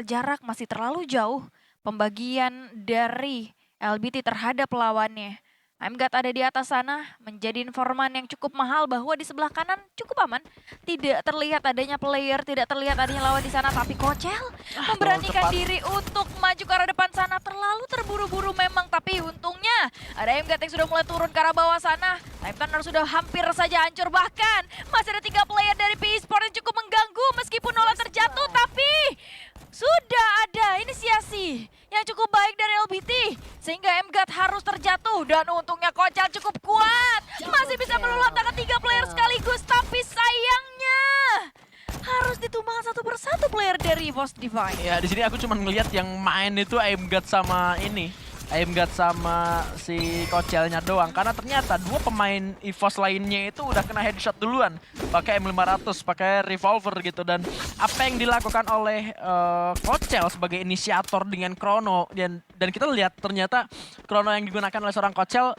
jarak masih terlalu jauh pembagian dari LBT terhadap lawannya. MGUT ada di atas sana menjadi informan yang cukup mahal bahwa di sebelah kanan cukup aman. Tidak terlihat adanya player, tidak terlihat adanya lawan di sana, tapi Kocel memberanikan diri untuk maju ke arah depan sana. Terlalu terburu-buru memang, tapi untungnya ada MGUT yang sudah mulai turun ke arah bawah sana. Time Thunder sudah hampir saja hancur, bahkan masih ada 3 player dari PE Sport yang cukup mengganggu meskipun Nolan terjatuh, tapi sudah ada inisiasi yang cukup baik dari LBT sehingga MGUT harus terjatuh dan untungnya Kocel cukup kuat. Masih bisa meluluhkan 3 player sekaligus, tapi sayangnya harus ditumbangkan satu persatu player dari EVOS Divine. Ya, di sini aku cuma ngelihat yang main itu MGUT sama ini. MGUT sama si Kocelnya doang, karena ternyata 2 pemain EVOS lainnya itu udah kena headshot duluan pakai M500, pakai revolver gitu. Dan apa yang dilakukan oleh Kocel sebagai inisiator dengan Chrono, dan kita lihat ternyata Chrono yang digunakan oleh seorang Kocel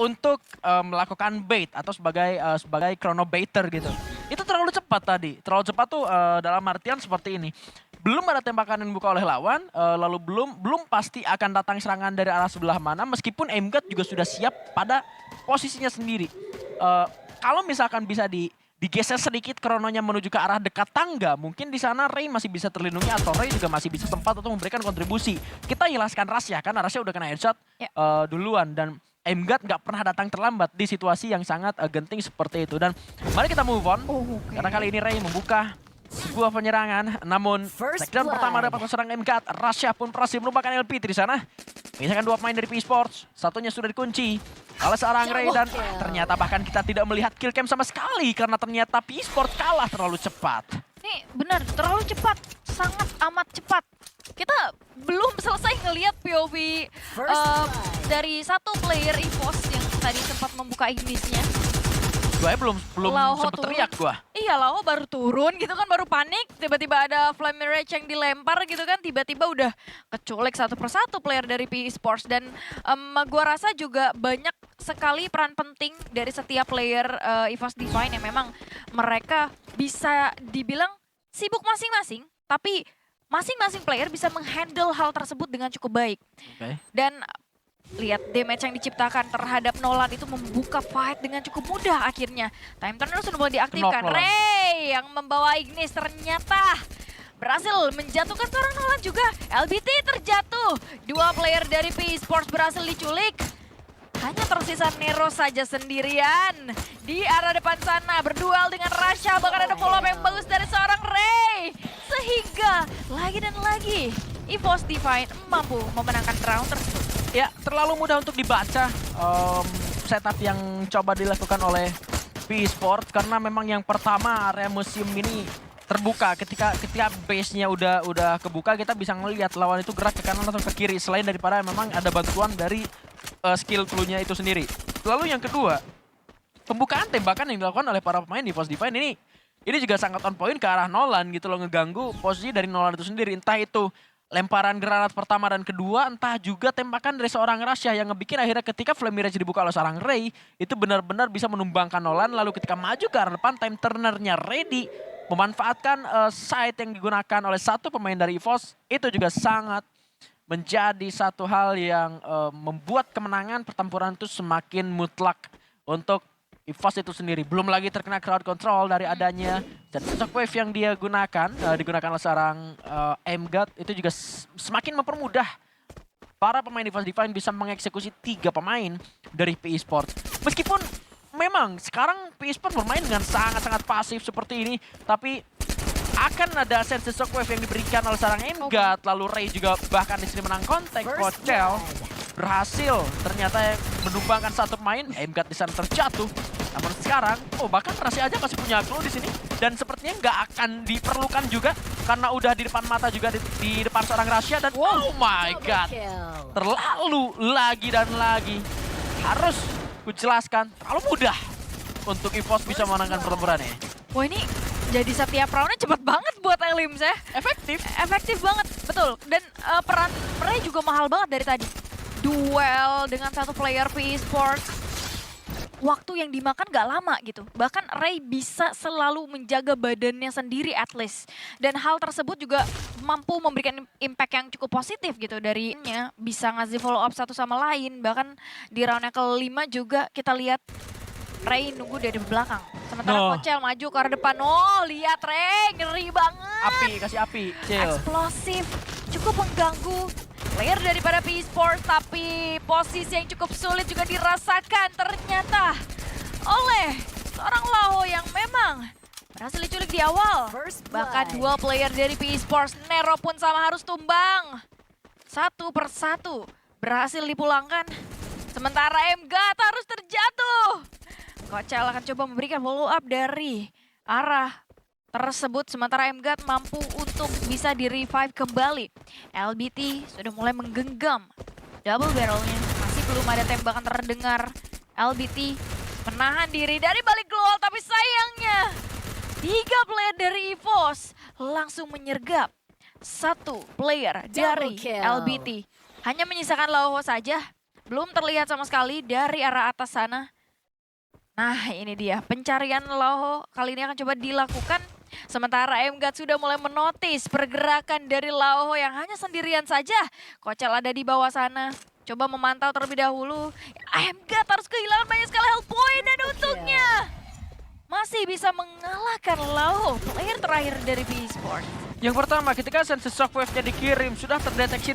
untuk melakukan bait atau sebagai Chrono baiter gitu. Itu terlalu cepat tadi, terlalu cepat tuh dalam artian seperti ini. Belum ada tembakan yang dibuka oleh lawan, lalu belum pasti akan datang serangan dari arah sebelah mana, meskipun MGUT juga sudah siap pada posisinya sendiri. Kalau misalkan bisa digeser sedikit Chrononya menuju ke arah dekat tangga, mungkin di sana Ray masih bisa terlindungi atau Ray juga masih bisa tempat untuk memberikan kontribusi. Kita jelaskan Rasya, karena Rasya udah kena headshot duluan, dan MGUT nggak pernah datang terlambat di situasi yang sangat genting seperti itu. Dan mari kita move on, karena kali ini Ray membuka sebuah penyerangan, namun takedown pertama dapat serang MGUT. Rasya pun berhasil melupakan LPT di sana. Misalkan 2 pemain dari PE Sports, satunya sudah dikunci oleh seorang Ray, dan ternyata bahkan kita tidak melihat kill cam sama sekali karena ternyata PE Sports kalah terlalu cepat. Nih benar, terlalu cepat, sangat amat cepat. Kita belum selesai ngelihat POV dari satu player EVOS yang tadi sempat membuka ignisnya. Gue belum sempet teriak gua. Iya, Lao baru turun gitu kan, baru panik. Tiba-tiba ada Flame Mirage yang dilempar gitu kan. Tiba-tiba udah keculik satu persatu player dari PE Sports. Dan gua rasa juga banyak sekali peran penting dari setiap player EVOS Divine yang memang mereka bisa dibilang sibuk masing-masing. Tapi masing-masing player bisa menghandle hal tersebut dengan cukup baik. Dan lihat damage yang diciptakan terhadap Nolan itu membuka fight dengan cukup mudah akhirnya. Time Turner sudah mulai diaktifkan. Ray yang membawa Ignis ternyata berhasil menjatuhkan seorang Nolan juga. LBT terjatuh. 2 player dari PE Sports berhasil diculik. Hanya tersisa Nero saja sendirian di arah depan sana. Berduel dengan Rasya, bahkan ada follow up yang bagus dari seorang Ray. Sehingga lagi dan lagi EVOS Divine mampu memenangkan round tersebut. Ya, terlalu mudah untuk dibaca setup yang coba dilakukan oleh PE Sports, karena memang yang pertama area museum ini terbuka. Ketika base-nya udah kebuka, kita bisa ngelihat lawan itu gerak ke kanan atau ke kiri, selain daripada memang ada bantuan dari skill clue-nya itu sendiri. Lalu yang kedua, pembukaan tembakan yang dilakukan oleh para pemain di EVOS Divine ini juga sangat on point ke arah Nolan gitu loh, ngeganggu posisi dari Nolan itu sendiri. Entah itu lemparan granat pertama dan kedua, entah juga tembakan dari seorang Rasya yang ngebikin akhirnya ketika Flame Mirage dibuka oleh seorang Ray, itu benar-benar bisa menumbangkan Nolan. Lalu ketika maju ke arah depan, Time Turner-nya ready memanfaatkan site yang digunakan oleh satu pemain dari EVOS. Itu juga sangat menjadi satu hal yang membuat kemenangan pertempuran itu semakin mutlak untuk EVOS itu sendiri. Belum lagi terkena crowd control dari adanya dan shockwave yang dia digunakan oleh seorang MGUT, itu juga semakin mempermudah para pemain EVOS Divine bisa mengeksekusi 3 pemain dari PE Sports. Meskipun memang sekarang PE Sports bermain dengan sangat-sangat pasif seperti ini, tapi akan ada sense shockwave yang diberikan oleh seorang MGUT. Lalu Ray juga bahkan di sini menang kontak. Kocel berhasil ternyata menumbangkan satu pemain. MGUT di sana terjatuh. Namun sekarang, bahkan Rasya aja masih punya clue di sini, dan sepertinya nggak akan diperlukan juga karena udah di depan mata juga di depan seorang Rasya. Dan oh my god, terlalu lagi dan lagi harus kujelaskan, terlalu mudah untuk EVOS bisa memenangkan pertempurannya. Wah, ini jadi setiap roundnya cepet banget buat Elims ya. Efektif banget, betul. Dan peran Ray juga mahal banget dari tadi. Duel dengan satu player PE Sports. waktu yang dimakan gak lama gitu. Bahkan Ray bisa selalu menjaga badannya sendiri at least. Dan hal tersebut juga mampu memberikan impact yang cukup positif gitu darinya. Bisa ngasih follow up satu sama lain. Bahkan di round yang kelima juga kita lihat Ray nunggu dari belakang. Sementara Kocel maju ke arah depan. Oh, lihat Ray, ngeri banget. Api, kasih api, Cil. Eksplosif, cukup mengganggu player daripada PE Sports, tapi posisi yang cukup sulit juga dirasakan ternyata oleh seorang Laho yang memang berhasil diculik di awal. Bahkan dua player dari PE Sports, Nero pun sama harus tumbang. Satu persatu berhasil dipulangkan. Sementara MGAT harus terjatuh. Kocel akan coba memberikan follow up dari arah tersebut. Sementara MGAT mampu untuk bisa di-revive kembali. LBT sudah mulai menggenggam double barrelnya. Masih belum ada tembakan terdengar. LBT menahan diri dari balik global, tapi sayangnya 3 player dari EVOS langsung menyergap 1 player dari LBT. Hanya menyisakan Laho saja. Belum terlihat sama sekali dari arah atas sana. Nah, ini dia pencarian Laho kali ini akan coba dilakukan. Sementara MGAT sudah mulai menotis pergerakan dari Laho yang hanya sendirian saja. Kocel ada di bawah sana. Coba memantau terlebih dahulu. MGAT harus kehilangan banyak sekali health point dan untungnya masih bisa mengalahkan Laho, player terakhir dari PE Sports. Yang pertama, ketika Senses Shockwave-nya dikirim, sudah terdeteksi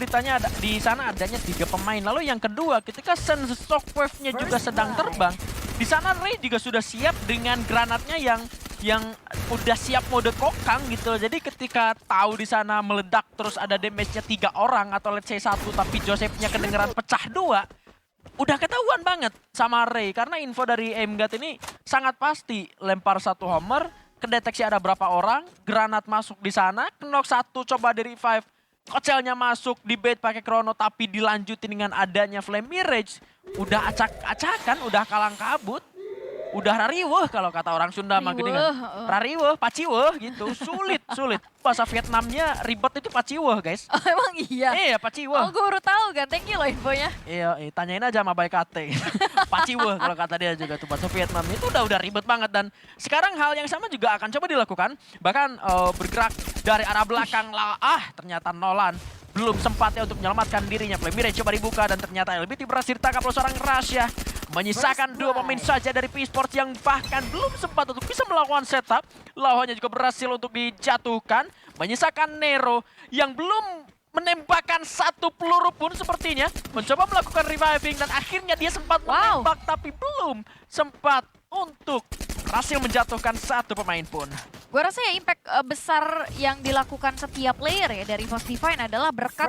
di sana adanya 3 pemain. Lalu yang kedua, ketika Senses Shockwave-nya juga sedang terbang, di sana Ray juga sudah siap dengan granatnya yang udah siap mode kokang gitu. Jadi ketika tahu di sana meledak terus ada damage-nya 3 orang atau let's say 1 tapi Joseph-nya kedengeran pecah 2, udah ketahuan banget sama Ray. Karena info dari MGAT ini sangat pasti, lempar 1 hammer, kedeteksi ada berapa orang, granat masuk di sana, knock 1 coba di revive, Kocelnya masuk di bait pakai Chrono tapi dilanjutin dengan adanya Flame Mirage. Udah acak-acakan, udah kalang kabut. Udah rariweh kalau kata orang Sunda mah gini kan. Rariweh, paciweh gitu. Sulit. Bahasa Vietnamnya ribet itu paciweh, guys. Oh, emang iya? Iya, paciweh. Oh, gue baru tahu kan. Thank you loh infonya. Iya, tanyain aja sama Baik Kate. Paciweh kalau kata dia juga tuh bahasa Vietnam. Itu udah ribet banget dan sekarang hal yang sama juga akan coba dilakukan. Bahkan bergerak dari arah belakang ternyata Nolan belum sempatnya untuk menyelamatkan dirinya. Flame Mirage coba dibuka dan ternyata LBT berhasil ditangkap oleh seorang Rasya. Menyisakan 2 pemain saja dari PE Sports yang bahkan belum sempat untuk bisa melakukan setup. Lawannya juga berhasil untuk dijatuhkan. Menyisakan Nero yang belum menembakkan 1 peluru pun sepertinya. Mencoba melakukan reviving dan akhirnya dia sempat menembak tapi belum sempat untuk berhasil menjatuhkan 1 pemain pun. Gue rasa ya impact besar yang dilakukan setiap player ya dari EVOS Divine adalah berkat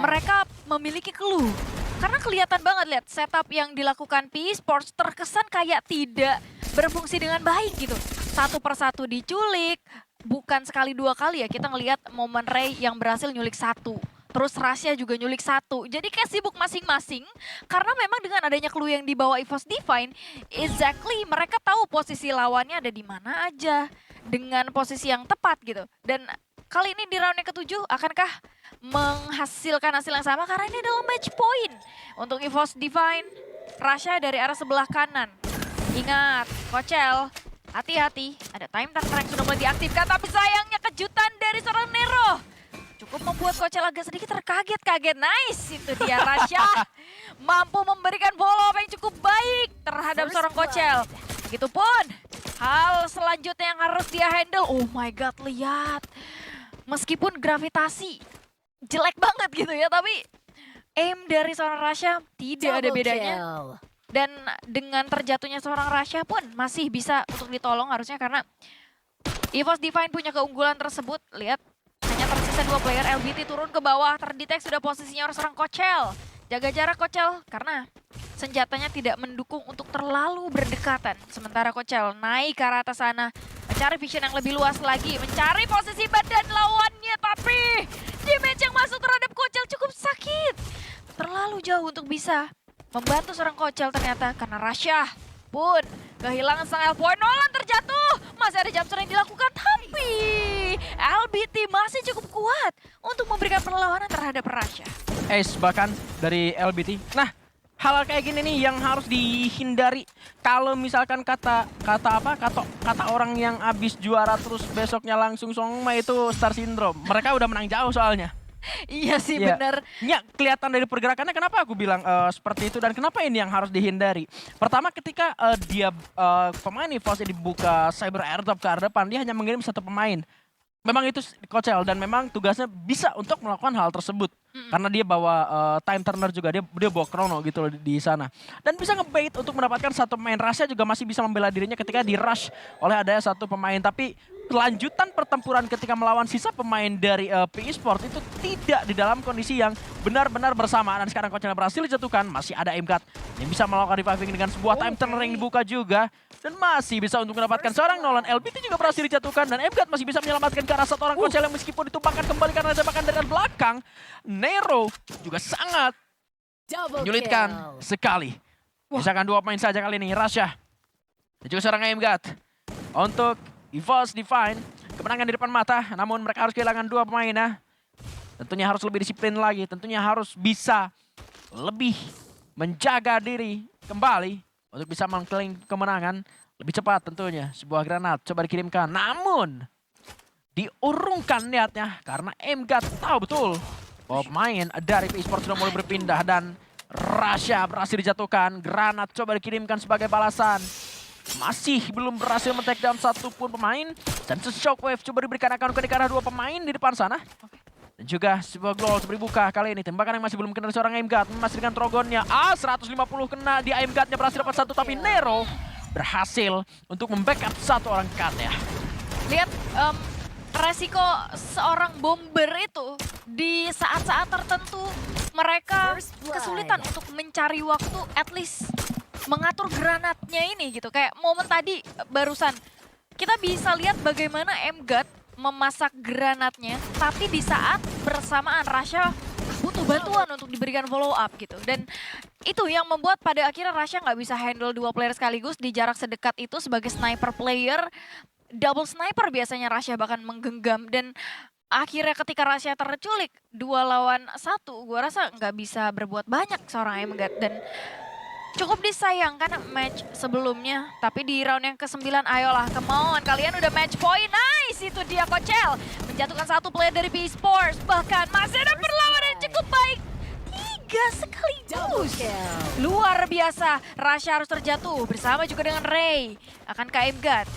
mereka memiliki clue. Karena kelihatan banget lihat setup yang dilakukan PE Sports terkesan kayak tidak berfungsi dengan baik gitu. Satu persatu diculik, bukan sekali 2 kali ya kita ngelihat momen Ray yang berhasil nyulik 1. Terus Rasya juga nyulik 1. Jadi kayak sibuk masing-masing karena memang dengan adanya clue yang dibawa EVOS Divine, exactly mereka tahu posisi lawannya ada di mana aja dengan posisi yang tepat gitu. Dan kali ini di round yang ke-7 akankah menghasilkan hasil yang sama karena ini adalah match point untuk EVOS Divine. Rasya dari arah sebelah kanan. Ingat, Kocel, hati-hati. Ada time turner yang sudah mulai diaktifkan tapi sayangnya kejutan dari seorang Nero cukup membuat Kocel agak sedikit terkaget-kaget. Nice, itu dia Rasya mampu memberikan follow up yang cukup baik terhadap seorang Kocel. Begitupun hal selanjutnya yang harus dia handle. Oh my god, lihat. Meskipun gravitasi jelek banget gitu ya, tapi aim dari seorang Rasya tidak ada bedanya. Dan dengan terjatuhnya seorang Rasya pun masih bisa untuk ditolong harusnya karena EVOS Divine punya keunggulan tersebut. Lihat, hanya tersisa 2 player. LBT turun ke bawah, terdetek sudah posisinya oleh seorang Kocel. Jaga jarak Kocel karena senjatanya tidak mendukung untuk terlalu berdekatan. Sementara Kocel naik ke arah atas sana, mencari vision yang lebih luas lagi, mencari posisi badan lawannya, tapi damage yang masuk terhadap Kocel cukup sakit. Terlalu jauh untuk bisa membantu seorang Kocel ternyata karena Rasya pun kehilangan sang point. Nolan terjatuh, masih ada jump yang dilakukan tapi LBT masih cukup kuat untuk memberikan perlawanan terhadap Rasya. Ace bahkan dari LBT. Nah, hal kayak gini nih yang harus dihindari. Kalau misalkan kata orang yang abis juara terus besoknya langsung songma itu star syndrome. Mereka udah menang jauh soalnya. Iya sih Iya. bener. Ya, kelihatan dari pergerakannya kenapa aku bilang seperti itu dan kenapa ini yang harus dihindari. Pertama ketika pemain EVOS dibuka cyber airdrop ke arah depan, dia hanya mengirim satu pemain. Memang itu kocel dan memang tugasnya bisa untuk melakukan hal tersebut. Karena dia bawa time turner juga, dia bawa chrono gitu loh di sana. Dan bisa ngebait untuk mendapatkan satu pemain. Rasya juga masih bisa membela dirinya ketika di rush oleh adanya satu pemain. Tapi kelanjutan pertempuran ketika melawan sisa pemain dari PE Sport itu tidak di dalam kondisi yang benar-benar bersamaan. Dan sekarang Kocel berhasil dijatuhkan, masih ada MGAT yang bisa melakukan reviving dengan sebuah time turner yang dibuka juga. Dan masih bisa untuk mendapatkan seorang Nolan. LBT juga berhasil dijatuhkan dan MGAT masih bisa menyelamatkan ke arah satu orang Kocel yang meskipun ditumpangkan kembali karena tembakan dari belakang. Nero juga sangat menyulitkan sekali. Misalkan 2 pemain saja kali ini, Rasya dan juga seorang MGAT. Untuk EVOS Divine, kemenangan di depan mata, namun mereka harus kehilangan 2 pemain ya. Tentunya harus lebih disiplin lagi, tentunya harus bisa lebih menjaga diri kembali untuk bisa mengklaim kemenangan lebih cepat tentunya. Sebuah granat coba dikirimkan, namun diurungkan niatnya karena MGAT tahu betul bahwa pemain dari PE Sports sudah mulai berpindah dan Rasya berhasil dijatuhkan. Granat coba dikirimkan sebagai balasan. Masih belum berhasil men-take down satupun pemain. Dan shockwave coba diberikan akan ke arah 2 pemain di depan sana. Dan juga sebuah global coba dibuka kali ini. Tembakan yang masih belum kena seorang MGAT. Masih dengan trogonnya. 150 kena di MGAT-nya berhasil dapat satu. Tapi Nero berhasil untuk membackup satu orang cut ya. Lihat resiko seorang bomber itu di saat-saat tertentu mereka kesulitan untuk mencari waktu at least mengatur granatnya ini gitu. Kayak momen tadi barusan kita bisa lihat bagaimana MGAT memasak granatnya tapi di saat bersamaan Rasya butuh bantuan untuk diberikan follow up gitu. Dan itu yang membuat pada akhirnya Rasya nggak bisa handle 2 player sekaligus di jarak sedekat itu sebagai sniper player. Double sniper biasanya Rasya bahkan menggenggam dan akhirnya ketika Rasya terculik 2 lawan 1 gua rasa nggak bisa berbuat banyak seorang MGAT dan cukup disayangkan match sebelumnya. Tapi di round yang ke-9 ayolah come on kalian udah match point. Nice itu dia Kocel menjatuhkan satu player dari PE Sports. Bahkan masih ada perlawanan yang cukup baik. 3 sekaligus. Luar biasa. Rasya harus terjatuh bersama juga dengan Ray. Akan ke MGAT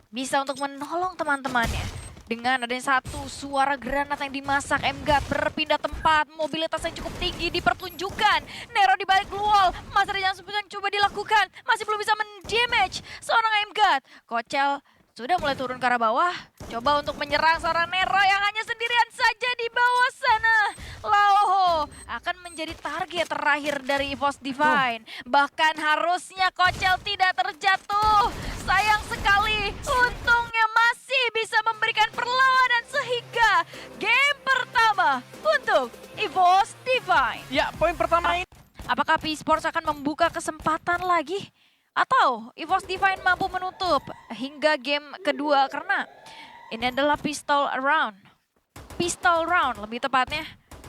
bisa untuk menolong teman-temannya. Dengan adanya satu suara granat yang dimasak, MGAT berpindah tempat, mobilitas yang cukup tinggi dipertunjukkan. Nero di balik wall, masih ada yang coba dilakukan, masih belum bisa mendamage seorang MGAT. Kocel sudah mulai turun ke arah bawah, coba untuk menyerang seorang Nero yang hanya sendirian saja di bawah sana. Laoho akan menjadi target terakhir dari EVOS Divine. Bahkan harusnya Kocel tidak terjatuh. Sayang sekali, untungnya masih bisa memberikan perlawanan sehingga game pertama untuk EVOS Divine. Ya, poin pertama ini. Apakah PE Sports akan membuka kesempatan lagi? Atau EVOS Divine mampu menutup hingga game kedua karena ini adalah pistol round. Pistol round lebih tepatnya.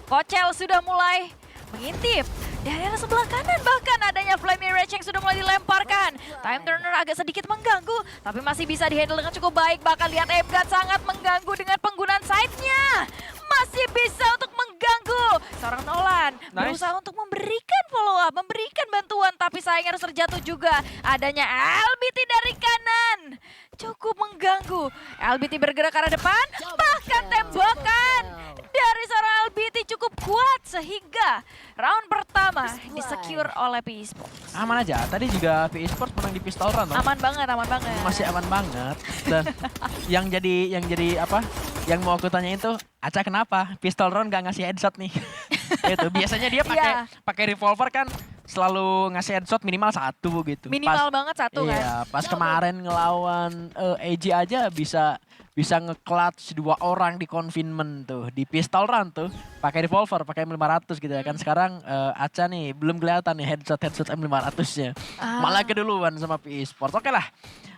Kocel sudah mulai mengintip dari arah sebelah kanan, bahkan adanya Flame Mirage yang sudah mulai dilemparkan. Time Turner agak sedikit mengganggu, tapi masih bisa dihandle dengan cukup baik. Bahkan lihat MGAT sangat mengganggu dengan penggunaan side-nya. Masih bisa untuk mengganggu. Seorang Nolan berusaha untuk memberikan follow up, memberikan bantuan, tapi sayang harus terjatuh juga. Adanya LBT dari kanan. Cukup mengganggu. LBT bergerak ke arah depan, bahkan tembakan dari seorang LBT cukup kuat sehingga round pertama disecure oleh PE Sports. Aman aja, tadi juga PE Sports menang di pistol run. Aman banget, aman banget. Masih aman banget. Dan yang jadi apa? Yang mau aku tanya itu, Aca kenapa pistol run gak ngasih headshot nih? Itu biasanya dia pakai revolver kan selalu ngasih headshot minimal 1 gitu. Minimal banget 1 kan. Iya, pas kemarin ngelawan AG aja bisa nge-clutch 2 orang di confinement tuh, di pistol run tuh, pakai revolver, pakai M500 gitu ya kan. Sekarang Aca nih belum kelihatan nih headshot M500-nya. Malah keduluan sama PE Sports. Oke lah.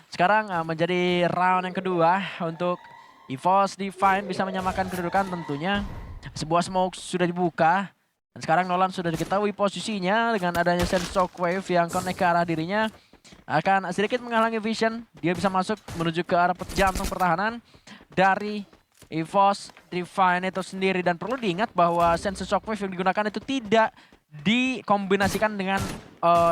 Sekarang menjadi round yang kedua untuk EVOS Divine bisa menyamakan kedudukan tentunya. Sebuah smoke sudah dibuka Dan sekarang Nolan sudah diketahui posisinya dengan adanya Sense Shockwave yang connect ke arah dirinya. Akan sedikit menghalangi Vision. Dia bisa masuk menuju ke arah jantung pertahanan dari EVOS Divine itu sendiri. Dan perlu diingat bahwa Sense Shockwave yang digunakan itu tidak dikombinasikan dengan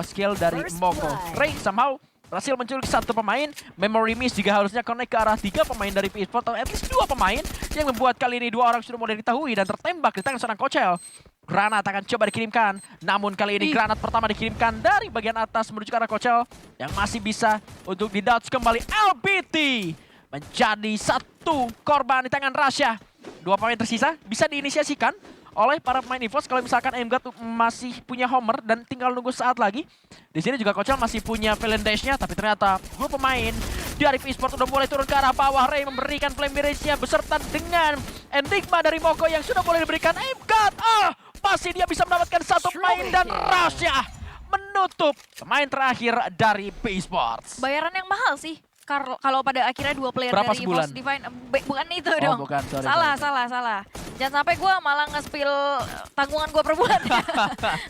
skill dari Moko. Ray somehow berhasil menculik satu pemain. Memory Miss juga harusnya connect ke arah 3 pemain dari PE Sports, atau at least 2 pemain yang membuat kali ini 2 orang sudah mulai diketahui dan tertembak di tangan seorang Kochel. Granat akan coba dikirimkan, namun kali ini granat pertama dikirimkan dari bagian atas menuju ke arah Kochel yang masih bisa untuk didouch kembali. LBT menjadi satu korban di tangan Rasha. 2 pemain tersisa bisa diinisiasikan oleh para pemain EVOS kalau misalkan MGUT masih punya Homer dan tinggal nunggu saat lagi. Di sini juga Kochel masih punya Valen Dash-nya, tapi ternyata dua pemain dari P-Sport udah mulai turun ke arah bawah. Ray memberikan Flame Mirage-nya beserta dengan Enigma dari Moko yang sudah mulai diberikan MGUT. Masih dia bisa mendapatkan satu pemain dan Rasha menutup pemain terakhir dari P-Sports. Bayaran yang mahal sih. Kalau pada akhirnya 2 player Berapa dari sebulan? EVOS Divine, bukan itu dong. Bukan, sorry, Salah. Jangan sampai gue malah nge-spill tanggungan gue per bulan.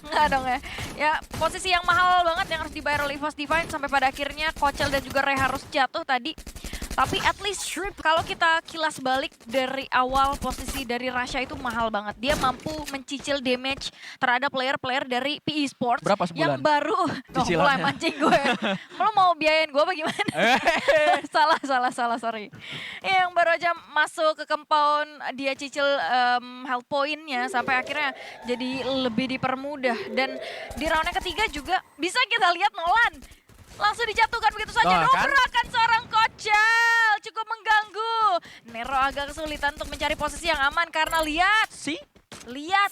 Enggak dong ya. Ya posisi yang mahal banget yang harus dibayar oleh EVOS Divine sampai pada akhirnya Kochel dan juga Ray harus jatuh tadi. Tapi at least kalau kita kilas balik dari awal, posisi dari Rasha itu mahal banget. Dia mampu mencicil damage terhadap player-player dari PE Sports. Berapa sebulan? Yang baru, mulai mancing gue. Lo mau biayain gue bagaimana? salah, sorry. Yang baru aja masuk ke compound, dia cicil health point-nya sampai akhirnya jadi lebih dipermudah. Dan di round yang ketiga juga bisa kita lihat Nolan langsung dijatuhkan begitu saja. Dobrakan seorang Kochel, cukup mengganggu. Nero agak kesulitan untuk mencari posisi yang aman karena lihat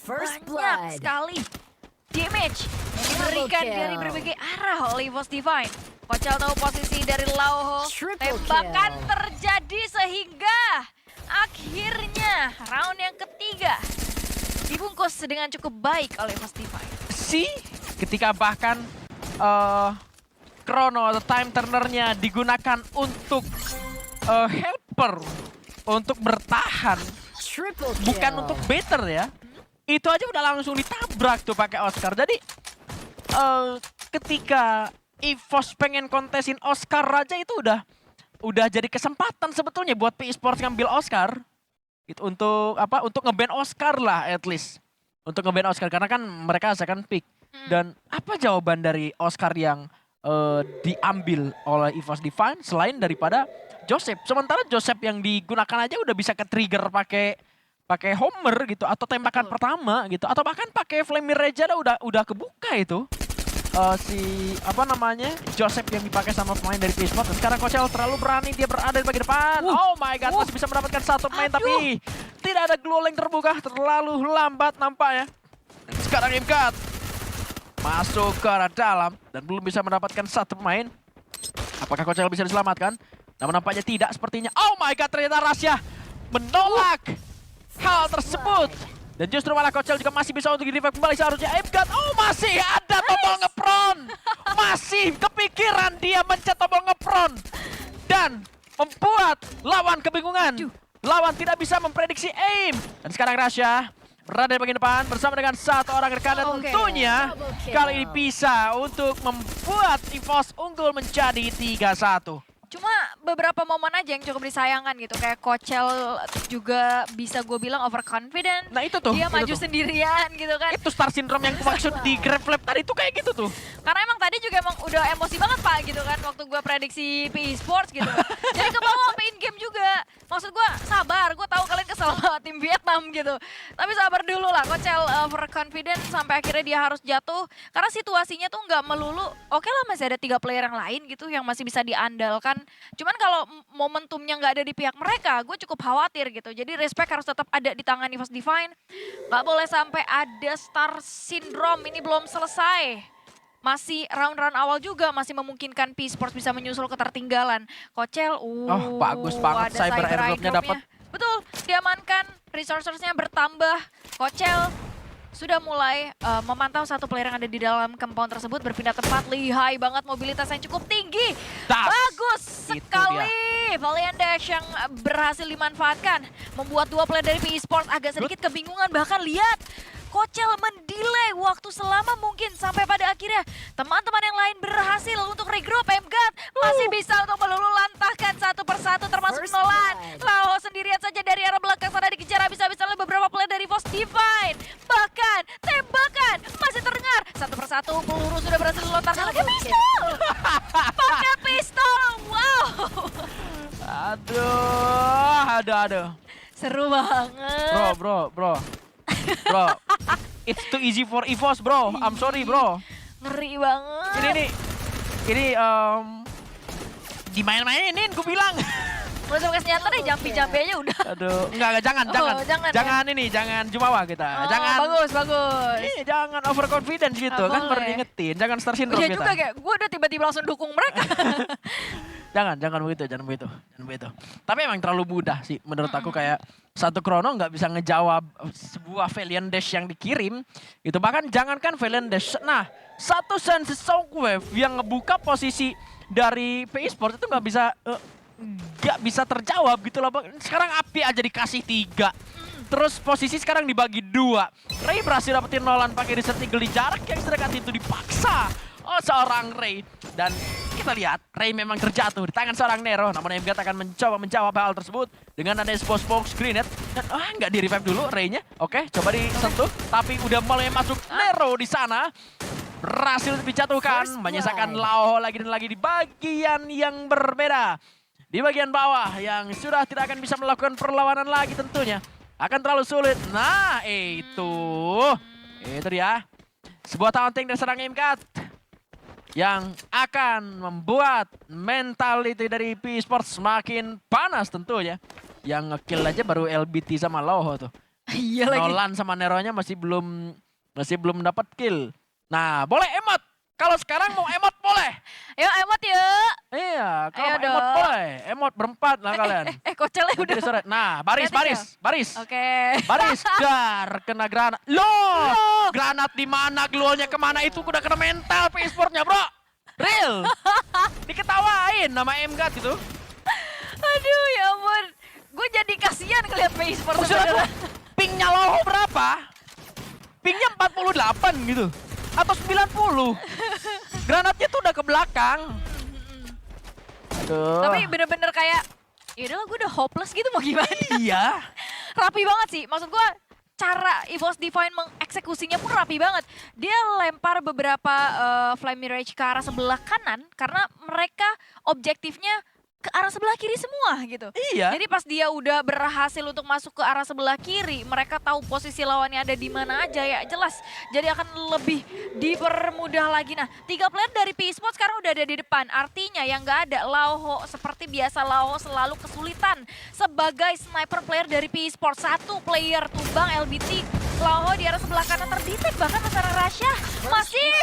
banyak sekali damage yang diberikan dari berbagai arah oleh EVOS Divine. Kochel tahu posisi dari Lauho, tembakan terjadi sehingga akhirnya round yang ketiga dibungkus dengan cukup baik oleh EVOS Divine. Ketika bahkan Chrono atau time turnernya digunakan untuk helper, untuk bertahan, bukan untuk better ya. Itu aja udah langsung ditabrak tuh pakai Oscar. Jadi ketika EVOS pengen kontesin Oscar aja itu udah jadi kesempatan sebetulnya buat PE Sports ngambil Oscar. Gitu, untuk apa? Untuk nge-ban Oscar lah at least. Untuk nge-ban Oscar karena kan mereka asalkan pick. Dan apa jawaban dari Oscar yang diambil oleh EVOS Divine selain daripada Joseph. Sementara Joseph yang digunakan aja udah bisa ke-trigger pakai Homer gitu atau tembakan pertama gitu atau bahkan pakai Flame Mirage udah kebuka itu. Joseph yang dipakai sama pemain dari PE Sports. Dan sekarang Kochel terlalu berani, dia berada di bagian depan. Oh my god, masih bisa mendapatkan satu pemain tapi tidak ada glowing terbuka, terlalu lambat nampaknya. Dan sekarang MGUT masuk ke arah dalam dan belum bisa mendapatkan satu pemain. Apakah Kochel bisa diselamatkan? Namun nampaknya tidak sepertinya. Oh my god, ternyata Rasha menolak hal tersebut. Dan justru malah Kochel juga masih bisa untuk di-revive kembali seharusnya MGUT. Oh masih ada tombol ngepron. Masih kepikiran dia mencet tombol ngepron. Dan membuat lawan kebingungan. Lawan tidak bisa memprediksi aim. Dan sekarang Rasha berada di bagian depan bersama dengan satu orang rekan dan tentunya kali ini bisa untuk membuat EVOS unggul menjadi 3-1. Cuma beberapa momen aja yang cukup disayangkan gitu. Kayak Kochel juga bisa gue bilang overconfident. Nah itu tuh. Dia maju sendirian gitu kan. Itu star syndrome yang maksud di Grab Lab tadi itu kayak gitu tuh. Karena emang tadi juga emang udah emosi banget Pak gitu kan. Waktu gue prediksi PE Sports gitu. Jadi ke bawah sampai in-game juga. Maksud gue sabar. Gue tahu kalian kesel sama tim Vietnam gitu. Tapi sabar dulu lah. Kochel overconfident sampai akhirnya dia harus jatuh. Karena situasinya tuh nggak melulu. Oke lah masih ada 3 player yang lain gitu yang masih bisa diandalkan. Cuman kalau momentumnya nggak ada di pihak mereka, gue cukup khawatir gitu. Jadi respect harus tetap ada di tangan EVOS Divine. Nggak boleh sampai ada star syndrome, ini belum selesai. Masih round-round awal juga, masih memungkinkan PE Sports bisa menyusul ketertinggalan. Kochel, bagus banget cyber airdropnya dapat. Betul, diamankan, resources-nya bertambah. Kochel sudah mulai memantau satu player yang ada di dalam compound tersebut, berpindah tempat, lihai banget, mobilitas yang cukup tinggi. Bagus sekali, Valiant Dash yang berhasil dimanfaatkan. Membuat 2 player dari PE Sports agak sedikit kebingungan, bahkan lihat Kocel mendelay waktu selama mungkin sampai pada akhirnya teman-teman yang lain berhasil untuk regroup. MGAT masih bisa untuk meluluhlantahkan satu persatu termasuk Nolan. Laho sendirian saja dari arah belakang sana dikejar habis-habisan oleh beberapa player dari Force Divine. Bahkan tembakan masih terdengar. Satu persatu peluru sudah berhasil dilontarkan. Pakai pistol! Pakai pistol! Wow! Aduh. Seru banget. Bro. It's too easy for EVOS, bro. I'm sorry, bro. Ngeri banget. Ini dimain-mainin gue bilang. Mau coba kasih nyata deh, jampi-jampi aja udah. Aduh, enggak, jangan. Jangan jumawa kita. Jangan. Bagus. Jangan overconfidence gitu, kan perlu diingetin. Jangan star syndrome Iya kita. juga kayak, gue udah tiba-tiba langsung dukung mereka. Jangan begitu. Tapi emang terlalu mudah sih menurut aku, kayak satu Chrono nggak bisa ngejawab sebuah Valiant Dash yang dikirim. Itu bahkan jangankan Valiant Dash. Nah, satu Sense Shockwave yang ngebuka posisi dari PI Sport itu nggak bisa terjawab gitu loh. Sekarang Api aja dikasih 3. Terus posisi sekarang dibagi 2. Ray berhasil dapetin Nolan pakai reset eagle di jarak yang sedekat itu dipaksa seorang Ray. Dan kita lihat Ray memang terjatuh di tangan seorang Nero. Namun MGAT akan mencoba menjawab hal tersebut dengan ada smoke grenade. Dan nggak di revive dulu Ray-nya. Oke, coba disentuh. Tapi udah mulai masuk Nero di sana. Berhasil dijatuhkan. Menyisakan Laho lagi dan lagi di bagian yang berbeda. Di bagian bawah yang sudah tidak akan bisa melakukan perlawanan lagi tentunya. Akan terlalu sulit. Nah, itu dia. Sebuah taunting dari serang MGAT yang akan membuat mentality dari PI Sports semakin panas tentunya. Yang ngekill aja baru LBT sama Laho tuh. Iya lagi. Nolan sama Neronya masih belum dapat kill. Nah, boleh emot. Kalau sekarang mau emot boleh. Yuk emot yuk. Iya, kalau Ayo mau emot dong. boleh. Emot berempat lah kalian. Kocelnya udah. Nah, baris. Oke. Baris, dar, kena granat. Loh, granat di mana, glownya kemana, itu udah kena mental PI Sportnya, bro. Real. Diketawain nama MGAT gitu. Aduh ya ampun. Gue jadi kasihan ngeliat PI Sport Maksud aku, sebenarnya. pingnya Laho berapa? Pingnya 48 gitu. Atau 90. Granatnya tuh udah ke belakang. Aduh. Tapi bener-bener kayak, yaudah gue udah hopeless gitu mau gimana. Iya. Rapi banget sih, maksud gue cara EVOS Divine mengeksekusinya pun rapi banget. Dia lempar beberapa Flame Mirage ke arah sebelah kanan karena mereka objektifnya ke arah sebelah kiri semua gitu. Iya. Jadi pas dia udah berhasil untuk masuk ke arah sebelah kiri, mereka tahu posisi lawannya ada di mana aja ya jelas. Jadi akan lebih dipermudah lagi. Nah, 3 player dari PI Sports sekarang udah ada di depan. Artinya yang nggak ada Laho, seperti biasa Laho selalu kesulitan sebagai sniper player dari PI Sports. 1 player tumbang LBT. Laho di arah sebelah kanan terdetek bahkan seorang Rasha masih.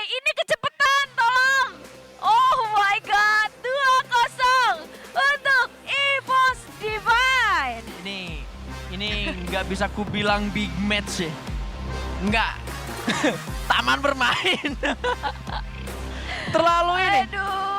Ini kecepatan, tolong. Oh my god, 2-0 untuk EVOS Divine. Ini nggak bisa ku bilang big match ya. Nggak. Taman bermain. Terlalu ini. Aduh.